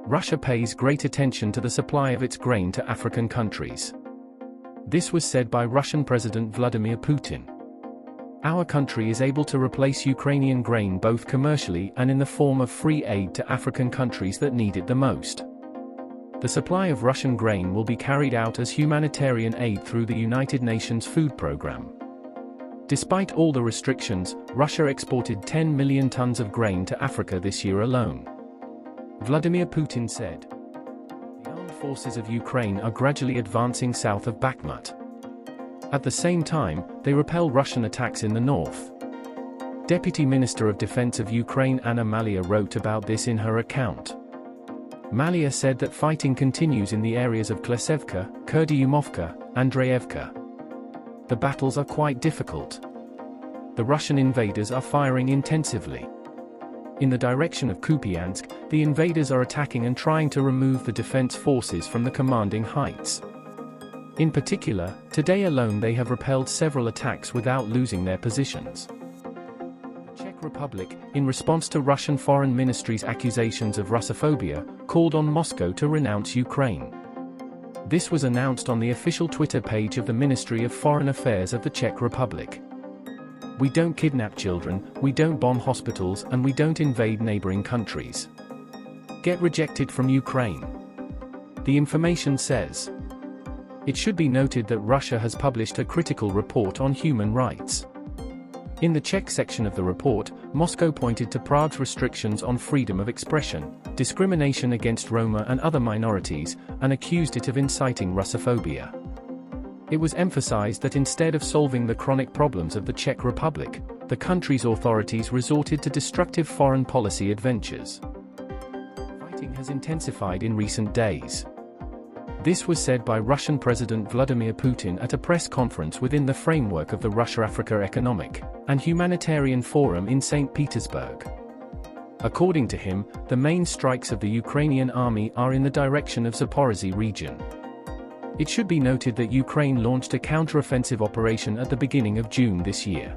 Russia pays great attention to the supply of its grain to African countries. This was said by Russian President Vladimir Putin. Our country is able to replace Ukrainian grain both commercially and in the form of free aid to African countries that need it the most. The supply of Russian grain will be carried out as humanitarian aid through the United Nations Food Programme. Despite all the restrictions, Russia exported 10 million tons of grain to Africa this year alone. Vladimir Putin said. The armed forces of Ukraine are gradually advancing south of Bakhmut. At the same time, they repel Russian attacks in the north. Deputy Minister of Defense of Ukraine Anna Malyar wrote about this in her account. Malyar said that fighting continues in the areas of Klesevka, Kurdyumovka, Andreyevka. The battles are quite difficult. The Russian invaders are firing intensively. In the direction of Kupyansk, the invaders are attacking and trying to remove the defense forces from the commanding heights. In particular, today alone they have repelled several attacks without losing their positions. The Czech Republic, in response to Russian Foreign Ministry's accusations of Russophobia, called on Moscow to renounce Ukraine. This was announced on the official Twitter page of the Ministry of Foreign Affairs of the Czech Republic. We don't kidnap children, we don't bomb hospitals, and we don't invade neighboring countries. Get rejected from Ukraine. The information says. It should be noted that Russia has published a critical report on human rights. In the Czech section of the report, Moscow pointed to Prague's restrictions on freedom of expression, discrimination against Roma and other minorities, and accused it of inciting Russophobia. It was emphasized that instead of solving the chronic problems of the Czech Republic, the country's authorities resorted to destructive foreign policy adventures. Fighting has intensified in recent days. This was said by Russian President Vladimir Putin at a press conference within the framework of the Russia-Africa Economic and Humanitarian Forum in St. Petersburg. According to him, the main strikes of the Ukrainian army are in the direction of Zaporozhye region. It should be noted that Ukraine launched a counter-offensive operation at the beginning of June this year.